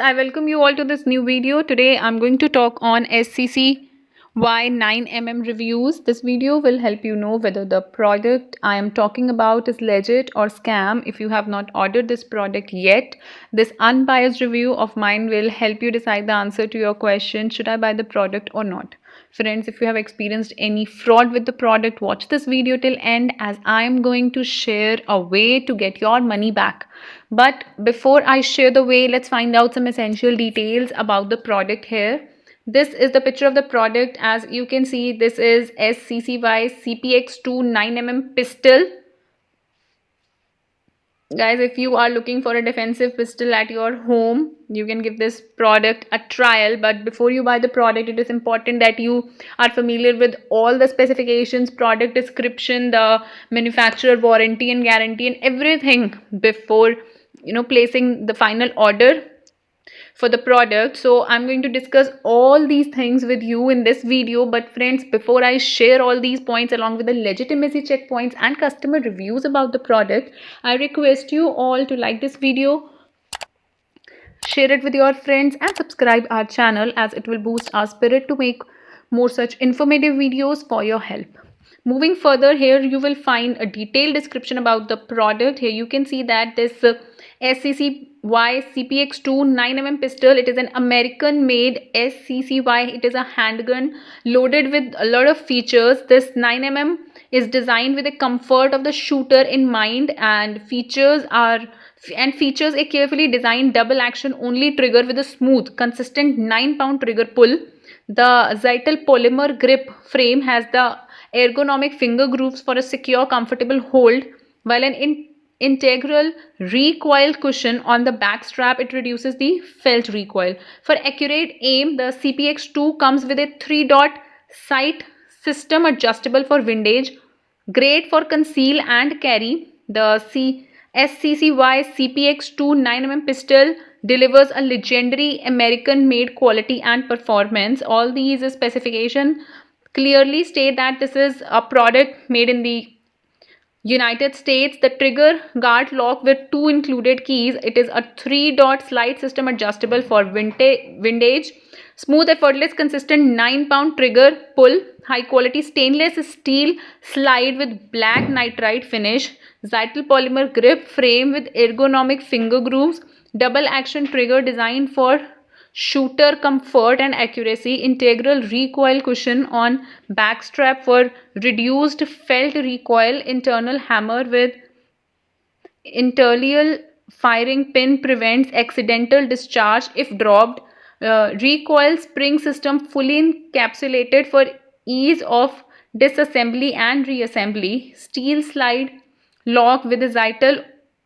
I welcome you all to this new video. Today I'm going to talk on SCCY 9mm reviews. This video will help you know whether the product I am talking about is legit or scam. If you have not ordered this product yet, this unbiased review of mine will help you decide the answer to your question, should I buy the product or not? Friends, if you have experienced any fraud with the product, watch this video till end as I am going to share a way to get your money back. But before I share the way, let's find out some essential details about the product here. This is the picture of the product. As you can see, this is SCCY CPX2 9mm pistol. Guys, if you are looking for a defensive pistol at your home, you can give this product a trial. But before you buy the product, it is important that you are familiar with all the specifications, product description, the manufacturer warranty and guarantee, and everything before placing the final order for the product. So I'm going to discuss all these things with you in this video. But friends, before I share all these points along with the legitimacy checkpoints and customer reviews about the product, I request you all to like this video, share it with your friends, and subscribe our channel, as it will boost our spirit to make more such informative videos for your help. Moving further, here you will find a detailed description about the product. Here you can see that this SCCY CPX2 9mm pistol, it is an American made SCCY. It is a handgun loaded with a lot of features. This 9mm is designed with the comfort of the shooter in mind and features a carefully designed double action only trigger with a smooth, consistent 9-pound trigger pull. The Zytel polymer grip frame has the ergonomic finger grooves for a secure, comfortable hold, while an integral recoil cushion on the back strap, it reduces the felt recoil. For accurate aim, the CPX2 comes with a 3-dot sight system adjustable for windage, great for conceal and carry. The SCCY CPX2 9mm pistol delivers a legendary American made quality and performance. All these specifications clearly state that this is a product made in the United States. The trigger guard lock with 2 included keys. It is a 3-dot slide system adjustable for windage. Smooth, effortless, consistent 9-pound trigger pull. High quality stainless steel slide with black nitride finish. Zytel polymer grip frame with ergonomic finger grooves. Double action trigger designed for shooter comfort and accuracy. Integral recoil cushion on back strap for reduced felt recoil. Internal hammer with internal firing pin prevents accidental discharge if dropped. Recoil spring system fully encapsulated for ease of disassembly and reassembly. Steel slide lock with a Zytel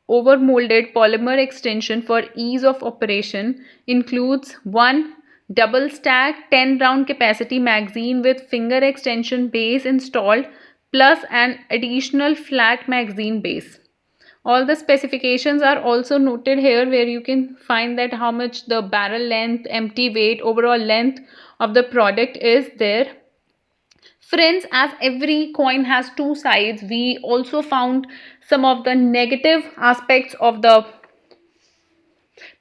overmolded polymer extension for ease of operation. Includes one double stack 10 round capacity magazine with finger extension base installed, plus an additional flat magazine base. All the specifications are also noted here, where you can find that how much the barrel length, empty weight, overall length of the product is there. Friends, as every coin has two sides, we also found some of the negative aspects of the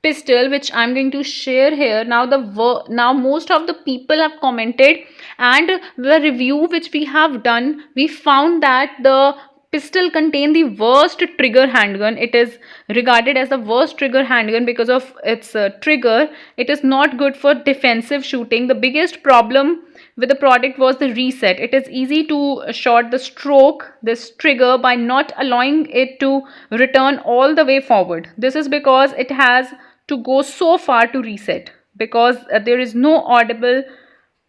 pistol, which I'm going to share here. Now most of the people have commented, and the review which we have done, we found that the pistol contains the worst trigger handgun. It is regarded as the worst trigger handgun because of its trigger. It is not good for defensive shooting. The biggest problem with the product was the reset. It is easy to short the stroke, this trigger, by not allowing it to return all the way forward. This is because it has to go so far to reset, because there is no audible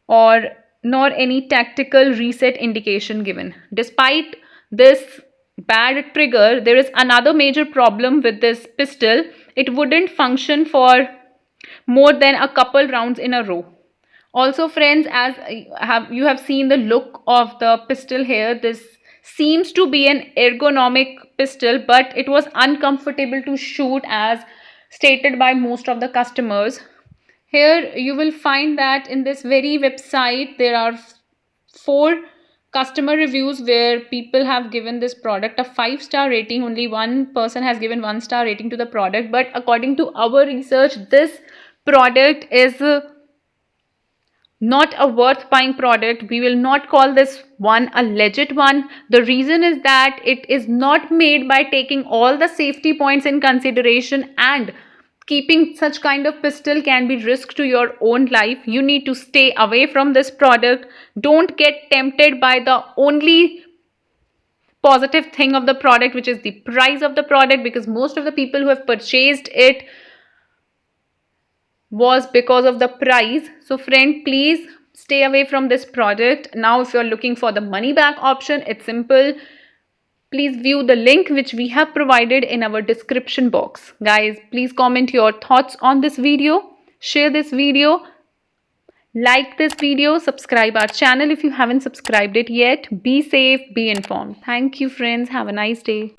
or nor any tactical reset indication given. Despite this bad trigger, there is another major problem with this pistol. It wouldn't function for more than a couple rounds in a row. Also friends, as you have seen the look of the pistol here, this seems to be an ergonomic pistol, but it was uncomfortable to shoot, as stated by most of the customers. Here you will find that in this very website there are 4 customer reviews where people have given this product a 5-star rating. Only one person has given 1-star rating to the product, but according to our research, this product is not a worth buying product, we will not call this one a legit one. The reason is that it is not made by taking all the safety points in consideration, and keeping such kind of pistol can be risk to your own life. You need to stay away from this product. Don't get tempted by the only positive thing of the product, which is the price of the product, because most of the people who have purchased it was because of the price. So friend, please stay away from this product. Now if you're looking for the money back option, it's simple. Please view the link which we have provided in our description box. Guys, please comment your thoughts on this video, share this video, like this video, subscribe our channel if you haven't subscribed it yet. Be safe, be informed. Thank you friends, have a nice day.